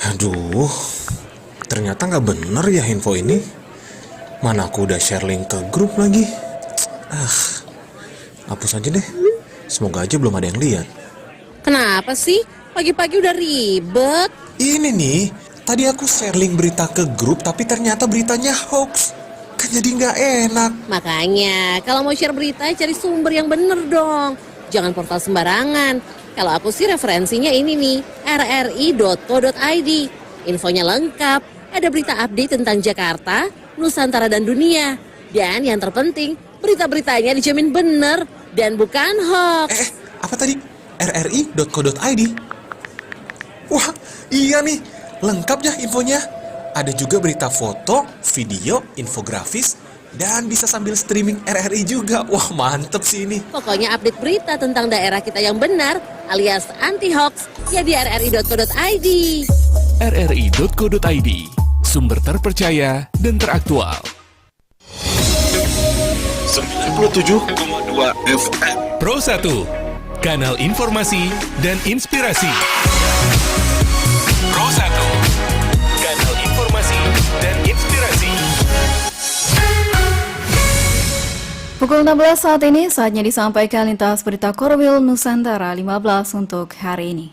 Aduh, ternyata nggak bener ya info ini. Mana aku udah share link ke grup lagi. Hapus aja deh. Semoga aja belum ada yang lihat. Kenapa sih? Pagi-pagi udah ribet. Ini nih, tadi aku share link berita ke grup tapi ternyata beritanya hoax. Kan jadi nggak enak. Makanya, kalau mau share berita, cari sumber yang bener dong. Jangan portal sembarangan. Kalau aku sih referensinya ini nih, rri.co.id. Infonya lengkap, ada berita update tentang Jakarta, Nusantara dan dunia. Dan yang terpenting, berita-beritanya dijamin bener dan bukan hoax. Apa tadi? rri.co.id? Wah, iya nih, lengkap ya infonya. Ada juga berita foto, video, infografis, dan bisa sambil streaming RRI juga. Wah, mantep sih ini. Pokoknya update berita tentang daerah kita yang benar alias anti-hoax ya di rri.co.id. rri.co.id, sumber terpercaya dan teraktual. 97,2 FM Pro 1, kanal informasi dan inspirasi. Pro 1, kanal informasi dan inspirasi. Pukul 16 saat ini, saatnya disampaikan lintas berita Korwil Nusantara 15 untuk hari ini.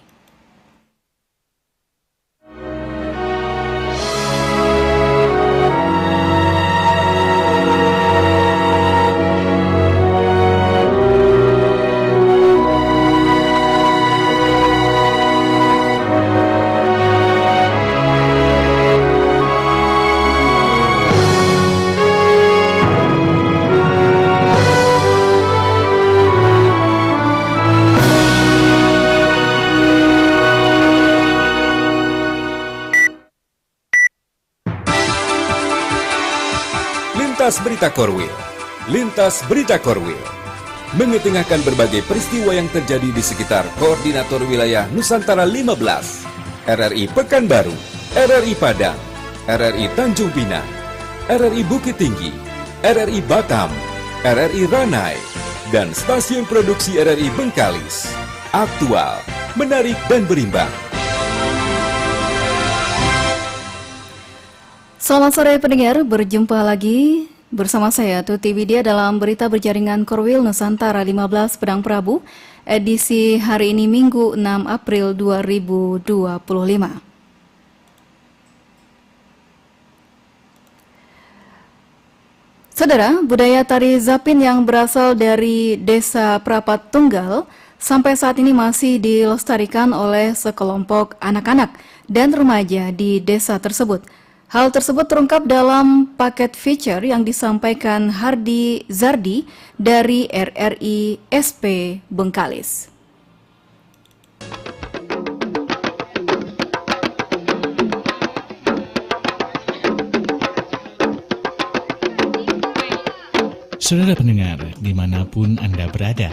Lintas Berita Korwil. Lintas Berita Korwil mengetengahkan berbagai peristiwa yang terjadi di sekitar Koordinator Wilayah Nusantara 15, RRI Pekanbaru, RRI Padang, RRI Tanjung Pinang, RRI Bukit Tinggi, RRI Batam, RRI Ranai, dan stasiun produksi RRI Bengkalis. Aktual, menarik dan berimbang. Selamat sore pendengar, berjumpa lagi bersama saya Tuti Widya dalam berita berjaringan Korwil Nusantara 15 Pedang Prabu, edisi hari ini Minggu 6 April 2025. Saudara, budaya tari Zapin yang berasal dari Desa Prapat Tunggal sampai saat ini masih dilestarikan oleh sekelompok anak-anak dan remaja di desa tersebut. Hal tersebut terungkap dalam paket feature yang disampaikan Hardi Zardi dari RRI SP Bengkalis. Saudara pendengar, dimanapun Anda berada,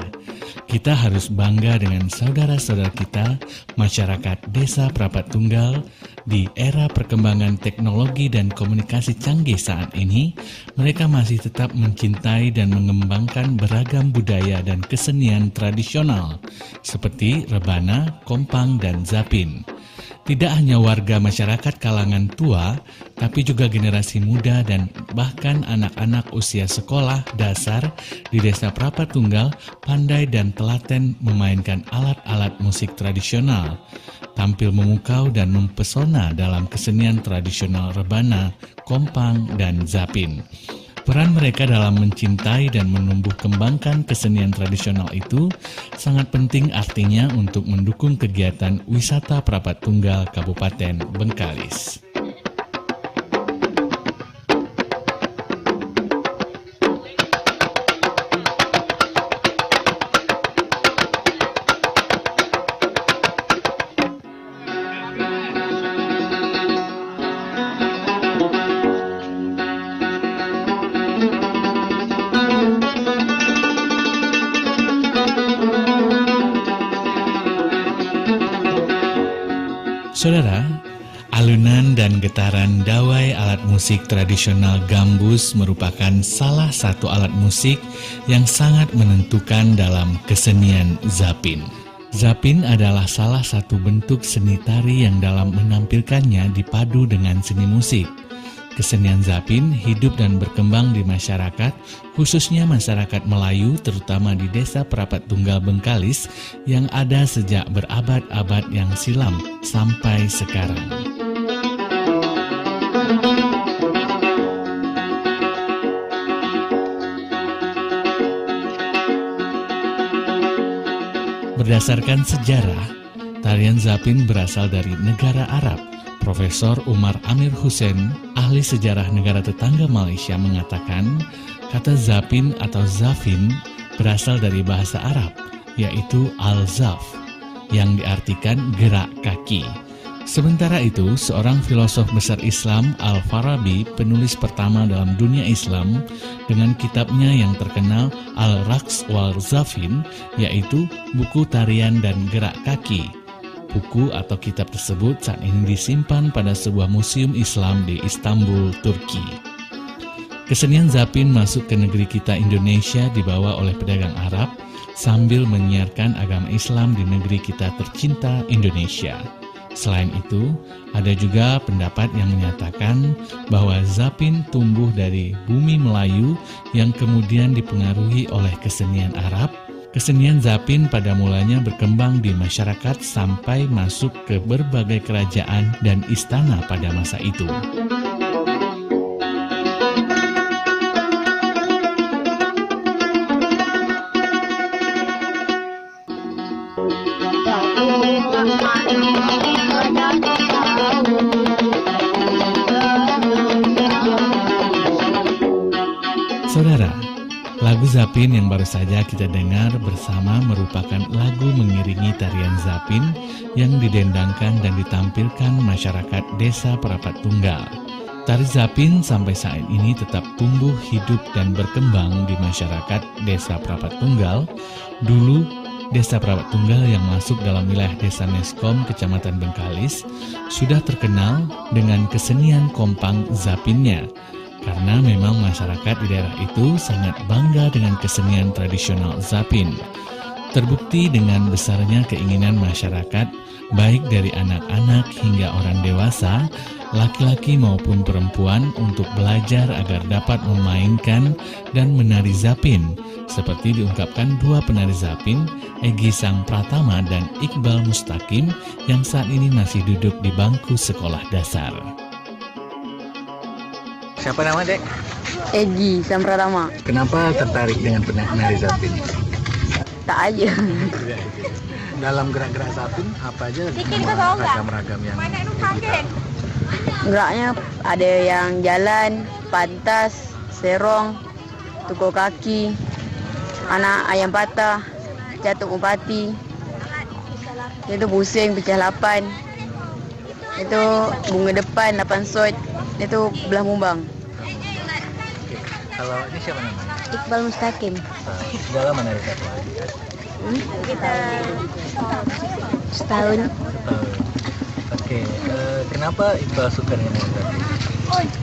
kita harus bangga dengan saudara-saudara kita, masyarakat Desa Prapat Tunggal. Di era perkembangan teknologi dan komunikasi canggih saat ini, mereka masih tetap mencintai dan mengembangkan beragam budaya dan kesenian tradisional, seperti rebana, kompang, dan zapin. Tidak hanya warga masyarakat kalangan tua, tapi juga generasi muda dan bahkan anak-anak usia sekolah dasar di Desa Prapat Tunggal pandai dan telaten memainkan alat-alat musik tradisional, tampil memukau dan mempesona dalam kesenian tradisional rebana, kompang, dan zapin. Peran mereka dalam mencintai dan menumbuh kembangkan kesenian tradisional itu sangat penting, artinya untuk mendukung kegiatan wisata Prapat Tunggal Kabupaten Bengkalis. Saudara, alunan dan getaran dawai alat musik tradisional gambus merupakan salah satu alat musik yang sangat menentukan dalam kesenian zapin. Zapin adalah salah satu bentuk seni tari yang dalam menampilkannya dipadu dengan seni musik. Kesenian Zapin hidup dan berkembang di masyarakat, khususnya masyarakat Melayu, terutama di Desa Prapat Tunggal Bengkalis yang ada sejak berabad-abad yang silam sampai sekarang. Berdasarkan sejarah, tarian Zapin berasal dari negara Arab. Profesor Umar Amir Hussein, ahli sejarah negara tetangga Malaysia, mengatakan kata Zapin atau Zafin berasal dari bahasa Arab, yaitu al-zaf, yang diartikan gerak kaki. Sementara itu, seorang filosof besar Islam, Al-Farabi, penulis pertama dalam dunia Islam, dengan kitabnya yang terkenal Al-Raqs wal-Zafin, yaitu buku tarian dan gerak kaki. Buku atau kitab tersebut saat ini disimpan pada sebuah museum Islam di Istanbul, Turki. Kesenian Zapin masuk ke negeri kita Indonesia dibawa oleh pedagang Arab sambil menyiarkan agama Islam di negeri kita tercinta Indonesia. Selain itu, ada juga pendapat yang menyatakan bahwa Zapin tumbuh dari bumi Melayu yang kemudian dipengaruhi oleh kesenian Arab. Kesenian Zapin pada mulanya berkembang di masyarakat sampai masuk ke berbagai kerajaan dan istana pada masa itu. Saudara, lagu Zapin yang baru saja kita dengar bersama merupakan lagu mengiringi tarian Zapin yang didendangkan dan ditampilkan masyarakat Desa Prapat Tunggal. Tari Zapin sampai saat ini tetap tumbuh hidup dan berkembang di masyarakat Desa Prapat Tunggal. Dulu, Desa Prapat Tunggal yang masuk dalam wilayah Desa Neskom, Kecamatan Bengkalis, sudah terkenal dengan kesenian kompang Zapinnya. Karena memang masyarakat di daerah itu sangat bangga dengan kesenian tradisional Zapin. Terbukti dengan besarnya keinginan masyarakat, baik dari anak-anak hingga orang dewasa, laki-laki maupun perempuan, untuk belajar agar dapat memainkan dan menari Zapin. Seperti diungkapkan dua penari Zapin, Egy Sang Pratama dan Iqbal Mustaqim, yang saat ini masih duduk di bangku sekolah dasar. Siapa nama, Dek? Egy Sang Pratama. Kenapa tertarik dengan penari Zapin? Tak aja. Dalam gerak-gerak Zapin, apa aja ragam-ragam yang diputar? Geraknya ada yang jalan, pantas, serong, tukul kaki, anak ayam patah, jatuh upati, itu pusing, pecah 8, itu bunga depan, 8 sot, itu belah mumbang. Kalau ini siapa namanya? Iqbal Mustaqim. Sudah lama menari Zapin? Setahun. Oke, kenapa Iqbal suka dengan menari Zapin?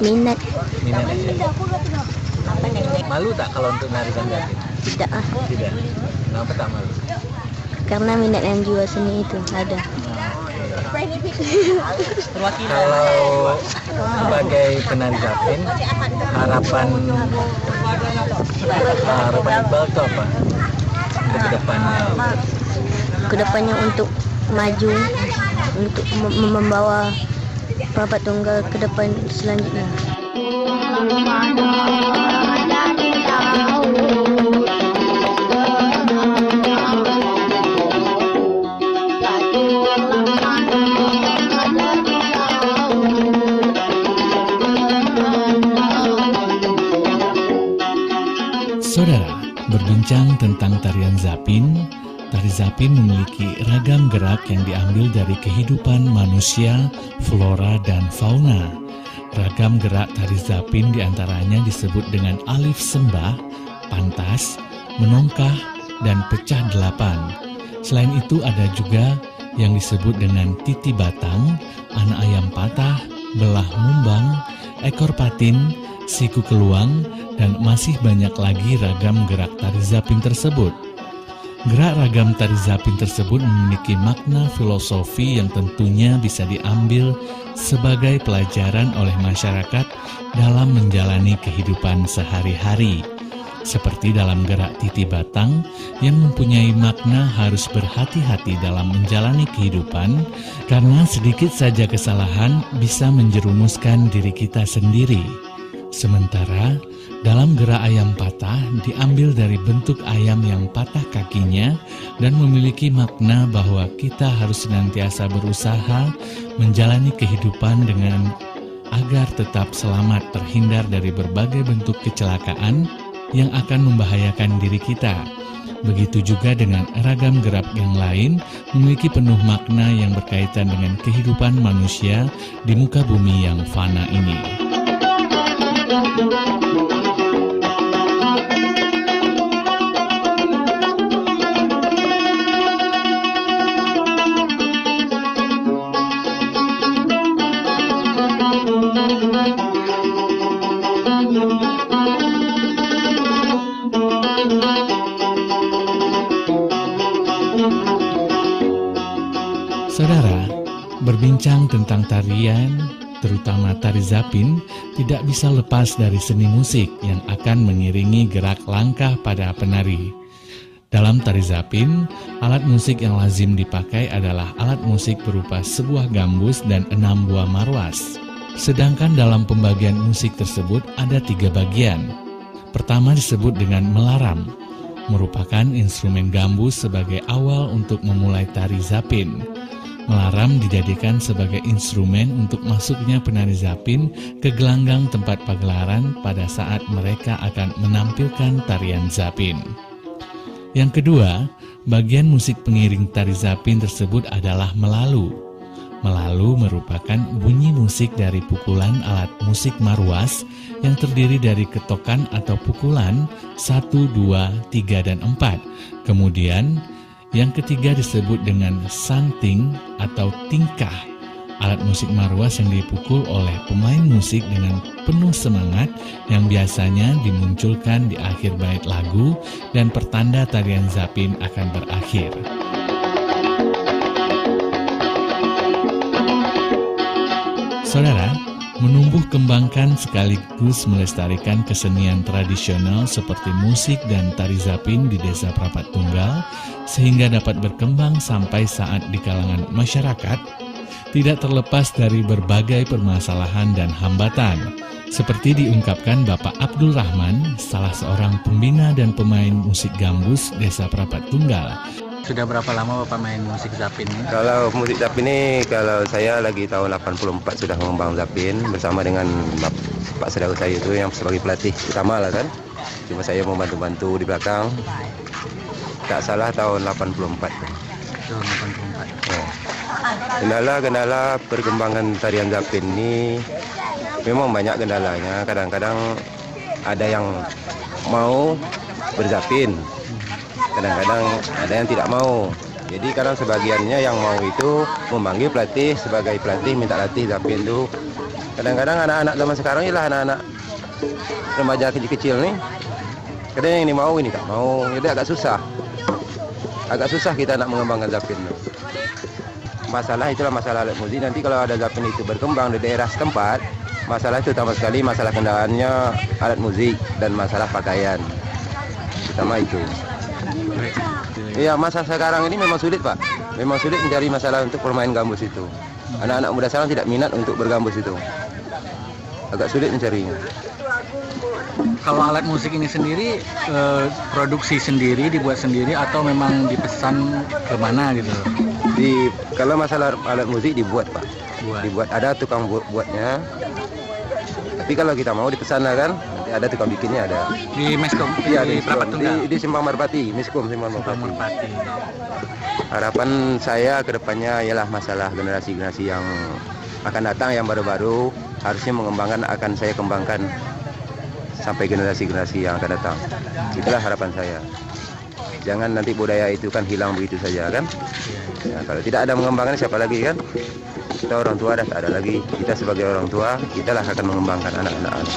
Minat. Minat aja. Malu tak kalau untuk nari Zapin? Tidak ah. Tidak. Kenapa tak malu? Karena minat yang jiwa seni itu ada. Kalau sebagai penari Zapin, harapan Iqbal itu apa untuk kedepannya? Kedepannya untuk maju, untuk membawa Prapat Tunggal ke depan selanjutnya. Saudara, berbincang tentang tarian Zapin, tari Zapin memiliki ragam gerak yang diambil dari kehidupan manusia, flora, dan fauna. Ragam gerak tari Zapin diantaranya disebut dengan alif sembah, pantas, menongkah, dan pecah 8. Selain itu ada juga yang disebut dengan titi batang, anak ayam patah, belah mumbang, ekor patin, siku keluang, dan masih banyak lagi ragam gerak tari Zapin tersebut. Gerak ragam tari zapin tersebut memiliki makna filosofi yang tentunya bisa diambil sebagai pelajaran oleh masyarakat dalam menjalani kehidupan sehari-hari. Seperti dalam gerak titi batang yang mempunyai makna harus berhati-hati dalam menjalani kehidupan karena sedikit saja kesalahan bisa menjerumuskan diri kita sendiri. Sementara dalam gerak ayam patah diambil dari bentuk ayam yang patah kakinya dan memiliki makna bahwa kita harus senantiasa berusaha menjalani kehidupan dengan agar tetap selamat terhindar dari berbagai bentuk kecelakaan yang akan membahayakan diri kita. Begitu juga dengan ragam gerak yang lain memiliki penuh makna yang berkaitan dengan kehidupan manusia di muka bumi yang fana ini. Saudara, berbincang tentang tarian, terutama tari zapin, tidak bisa lepas dari seni musik yang akan mengiringi gerak langkah pada penari. Dalam tari zapin, alat musik yang lazim dipakai adalah alat musik berupa sebuah gambus dan 6 buah marwas. Sedangkan dalam pembagian musik tersebut ada 3 bagian. Pertama disebut dengan melaram, merupakan instrumen gambus sebagai awal untuk memulai tari zapin. Melaram dijadikan sebagai instrumen untuk masuknya penari zapin ke gelanggang tempat pagelaran pada saat mereka akan menampilkan tarian zapin. Yang kedua, bagian musik pengiring tari zapin tersebut adalah melalu. Melalu merupakan bunyi musik dari pukulan alat musik marwas yang terdiri dari ketokan atau pukulan 1, 2, 3, dan 4. Kemudian, yang ketiga disebut dengan santing atau tingkah, alat musik marwas yang dipukul oleh pemain musik dengan penuh semangat yang biasanya dimunculkan di akhir bait lagu dan pertanda tarian zapin akan berakhir. Saudara, menumbuh kembangkan sekaligus melestarikan kesenian tradisional seperti musik dan tari zapin di Desa Prapat Tunggal sehingga dapat berkembang sampai saat di kalangan masyarakat tidak terlepas dari berbagai permasalahan dan hambatan. Seperti diungkapkan Bapak Abdul Rahman, salah seorang pembina dan pemain musik gambus Desa Prapat Tunggal. Sudah berapa lama Bapak main musik zapin ini? Kalau musik zapin ini, kalau saya lagi tahun 84 sudah mengembang zapin bersama dengan Pak saudara saya itu yang sebagai pelatih utama lah kan. Cuma saya membantu-bantu di belakang. Tak salah tahun 84. Tahun 84. Ya. Kendala-kendala perkembangan tarian zapin ini memang banyak kendalanya. Kadang-kadang ada yang mau berzapin, kadang-kadang ada yang tidak mau. Jadi kadang sebagiannya yang mau itu memanggil pelatih sebagai pelatih minta latih zapin itu. Kadang-kadang anak-anak zaman sekarang inilah anak-anak remaja kecil-kecil nih. Kadang yang ini mau, ini tak mau. Jadi agak susah. Agak susah kita nak mengembangkan zapin. Masalah itulah masalah alat musik. Nanti kalau ada zapin itu berkembang di daerah setempat, masalah itu utama sekali masalah kendaraannya alat musik dan masalah pakaian. Utama itu. Iya, masa sekarang ini memang sulit Pak. Memang sulit mencari masalah untuk bermain gambus itu. Anak-anak muda sekarang tidak minat untuk bergambus itu. Agak sulit mencarinya. Kalau alat musik ini sendiri produksi sendiri, dibuat sendiri atau memang dipesan kemana gitu? Kalau masalah alat musik dibuat Pak. Dibuat, ada tukang buatnya. Tapi kalau kita mau dipesan lah kan, nanti ada tukang bikinnya ada. Di Meskom, iya, di Prapat Tunggal. Di Simpang Merpati, Miskom Simpang Merpati. Harapan saya ke depannya ialah masalah generasi-generasi yang akan datang yang baru-baru harusnya mengembangkan, akan saya kembangkan sampai generasi-generasi yang akan datang. Itulah harapan saya. Jangan nanti budaya itu kan hilang begitu saja kan. Nah, kalau tidak ada mengembangkan siapa lagi kan? Kita orang tua dah tak ada lagi. Kita sebagai orang tua, kita lah akan mengembangkan anak-anak.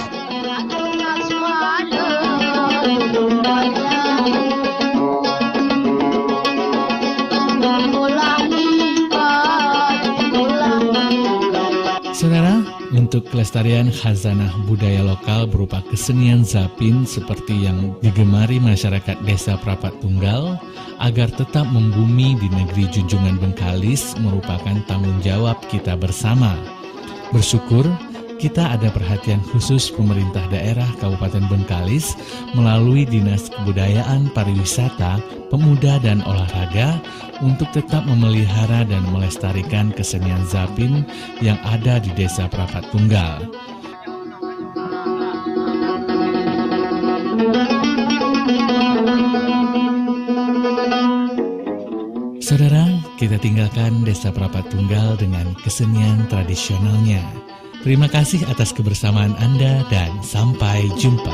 Saudara, untuk kelestarian khazanah budaya lokal berupa kesenian zapin seperti yang digemari masyarakat Desa Prapat Tunggal agar tetap membumi di negeri Junjungan Bengkalis merupakan tanggung jawab kita bersama. Bersyukur kita ada perhatian khusus pemerintah daerah Kabupaten Bengkalis melalui Dinas Kebudayaan, Pariwisata, Pemuda dan Olahraga untuk tetap memelihara dan melestarikan kesenian zapin yang ada di Desa Prapat Tunggal. Saudara, kita tinggalkan Desa Prapat Tunggal dengan kesenian tradisionalnya. Terima kasih atas kebersamaan Anda dan sampai jumpa.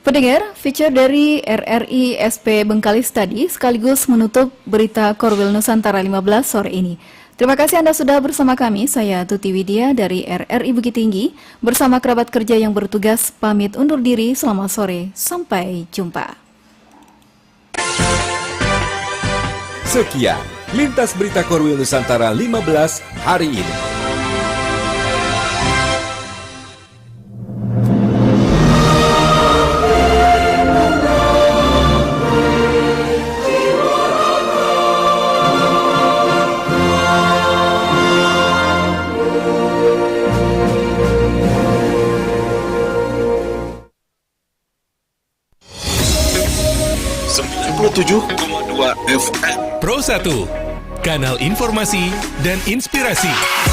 Pendengar, feature dari RRI SP Bengkalis tadi sekaligus menutup berita Korwil Nusantara 15 sore ini. Terima kasih Anda sudah bersama kami. Saya Tuti Widya dari RRI Bukit Tinggi bersama kerabat kerja yang bertugas pamit undur diri. Selamat sore, sampai jumpa. Sekian Lintas Berita Korwil Nusantara 15 hari ini. FM Pro 1, kanal informasi dan inspirasi.